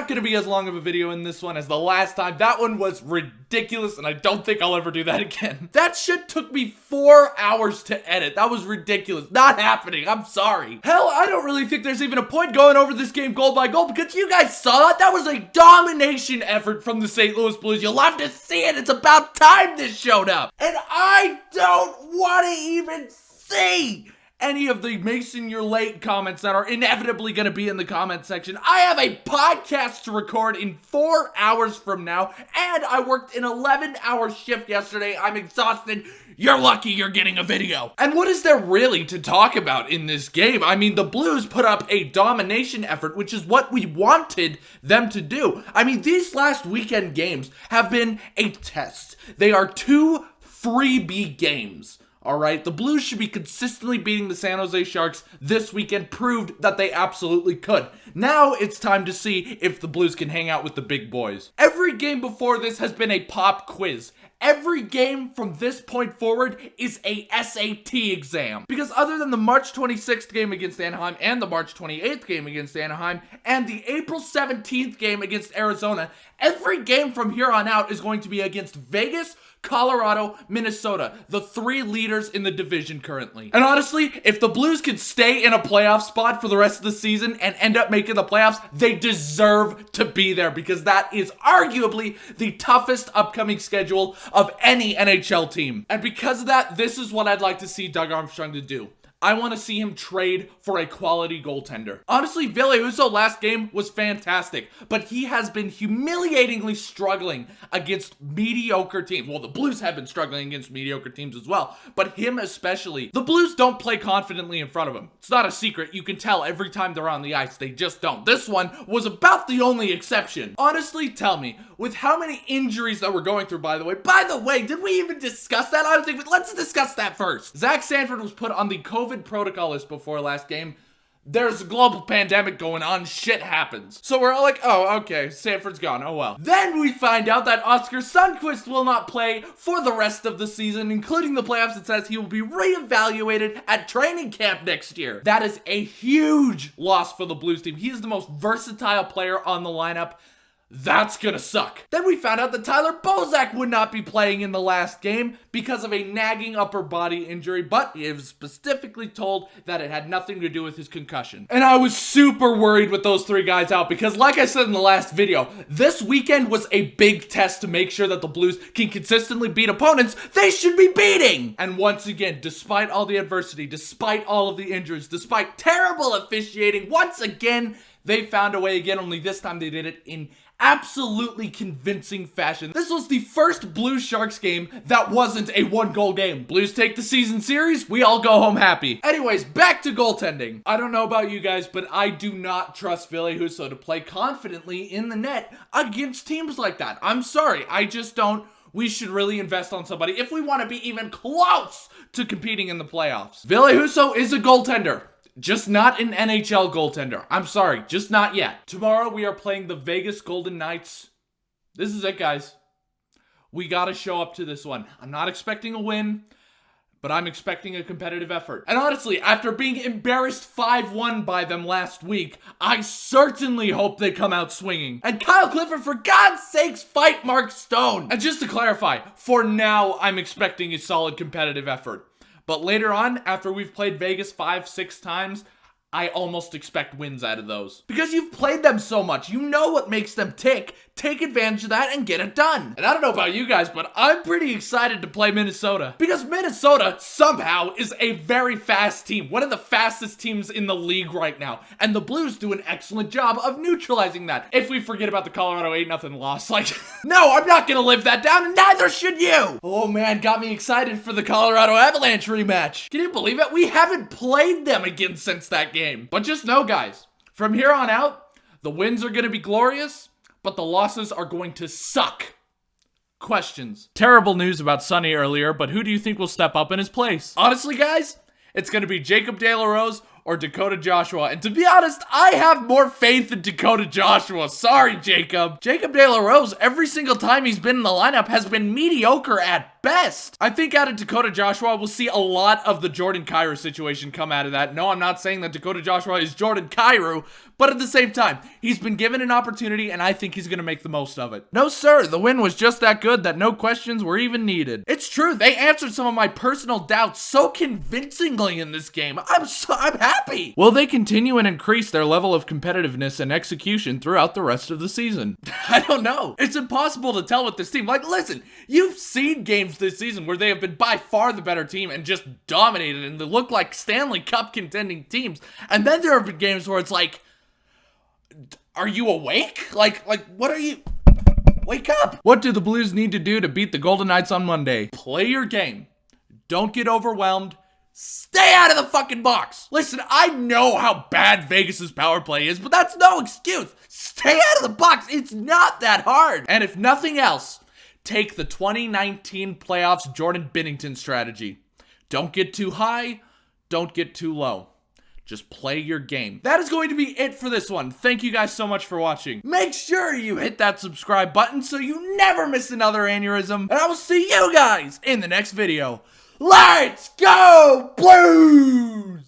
not going to be as long of a video in this one as the last time. That one was ridiculous, and I don't think I'll ever do that again. That shit took me 4 hours to edit. That was ridiculous. Not happening. I'm sorry. Hell, I don't really think there's even a point going over this game goal by goal, because you guys saw it. That was a domination effort from the St. Louis Blues. You'll have to see it. It's about time this showed up. And I don't want to even see any of the Mason, you're late comments that are inevitably going to be in the comment section. I have a podcast to record in 4 hours from now, and I worked an 11-hour shift yesterday. I'm exhausted. You're lucky you're getting a video. And what is there really to talk about in this game? I mean, the Blues put up a domination effort, which is what we wanted them to do. I mean, these last weekend games have been a test. They are 2 freebie games. Alright, the Blues should be consistently beating the San Jose Sharks. This weekend proved that they absolutely could. Now it's time to see if the Blues can hang out with the big boys. Every game before this has been a pop quiz. Every game from this point forward is a SAT exam. Because other than the March 26th game against Anaheim and the March 28th game against Anaheim and the April 17th game against Arizona, every game from here on out is going to be against Vegas, Colorado, Minnesota, the 3 leaders in the division currently. And honestly, if the Blues could stay in a playoff spot for the rest of the season and end up making the playoffs, they deserve to be there, because that is arguably the toughest upcoming schedule of any NHL team. And because of that, this is what I'd like to see Doug Armstrong to do. I want to see him trade for a quality goaltender. Honestly, Ville Husso last game was fantastic, but he has been humiliatingly struggling against mediocre teams. Well, the Blues have been struggling against mediocre teams as well, but him especially. The Blues don't play confidently in front of him. It's not a secret. You can tell every time they're on the ice. They just don't. This one was about the only exception. Honestly, tell me, with how many injuries that we're going through, by the way, did we even discuss that? I don't think, let's discuss that first. Zach Sanford was put on the COVID protocol list before last game. There's a global pandemic going on, shit happens. So we're all like, oh, okay, Sanford's gone, oh well. Then we find out that Oscar Sundqvist will not play for the rest of the season, including the playoffs. It says he will be reevaluated at training camp next year. That is a huge loss for the Blues team. He is the most versatile player on the lineup. That's gonna suck. Then we found out that Tyler Bozak would not be playing in the last game because of a nagging upper body injury, but he was specifically told that it had nothing to do with his concussion. And I was super worried with those 3 guys out, because like I said in the last video, this weekend was a big test to make sure that the Blues can consistently beat opponents they should be beating. And once again, despite all the adversity, despite all of the injuries, despite terrible officiating, once again, they found a way again, only this time they did it in absolutely convincing fashion. This was the first Blues Sharks game that wasn't a 1-goal game. Blues take the season series, we all go home happy. Anyways, back to goaltending. I don't know about you guys, but I do not trust Ville Husso to play confidently in the net against teams like that. I'm sorry, I just don't. We should really invest on somebody if we want to be even close to competing in the playoffs. Ville Husso is a goaltender. Just not an NHL goaltender. I'm sorry, just not yet. Tomorrow we are playing the Vegas Golden Knights. This is it, guys. We gotta show up to this one. I'm not expecting a win, but I'm expecting a competitive effort. And honestly, after being embarrassed 5-1 by them last week, I certainly hope they come out swinging. And Kyle Clifford, for God's sakes, fight Mark Stone. And just to clarify, for now, I'm expecting a solid competitive effort. But later on, after we've played Vegas 5-6 times, I almost expect wins out of those. Because you've played them so much, you know what makes them tick. Take advantage of that and get it done. And I don't know about you guys, but I'm pretty excited to play Minnesota. Because Minnesota, somehow, is a very fast team. One of the fastest teams in the league right now. And the Blues do an excellent job of neutralizing that. If we forget about the Colorado 8-0 loss. Like, no, I'm not gonna live that down, and neither should you! Oh man, got me excited for the Colorado Avalanche rematch. Can you believe it? We haven't played them again since that game. But just know, guys, from here on out, the wins are gonna be glorious, but the losses are going to suck. Questions. Terrible news about Sonny earlier, but who do you think will step up in his place? Honestly, guys, it's going to be Jacob De La Rose or Dakota Joshua. And to be honest, I have more faith in Dakota Joshua. Sorry, Jacob. Jacob De La Rose, every single time he's been in the lineup, has been mediocre at at best. I think out of Dakota Joshua, we'll see a lot of the Jordan Kyrou situation come out of that. No, I'm not saying that Dakota Joshua is Jordan Kyrou, but at the same time, he's been given an opportunity and I think he's going to make the most of it. No sir, the win was just that good that no questions were even needed. It's true, they answered some of my personal doubts so convincingly in this game. I'm happy. Will they continue and increase their level of competitiveness and execution throughout the rest of the season? I don't know. It's impossible to tell with this team. Like, listen, you've seen games this season where they have been by far the better team and just dominated and they look like Stanley Cup contending teams. And then there have been games where it's like, are you awake? Like, what are you? Wake up! What do the Blues need to do to beat the Golden Knights on Monday? Play your game. Don't get overwhelmed. Stay out of the fucking box. Listen, I know how bad Vegas's power play is, but that's no excuse. Stay out of the box. It's not that hard. And if nothing else, take the 2019 playoffs Jordan Binnington strategy. Don't get too high. Don't get too low. Just play your game. That is going to be it for this one. Thank you guys so much for watching. Make sure you hit that subscribe button so you never miss another aneurysm. And I will see you guys in the next video. Let's go Blues!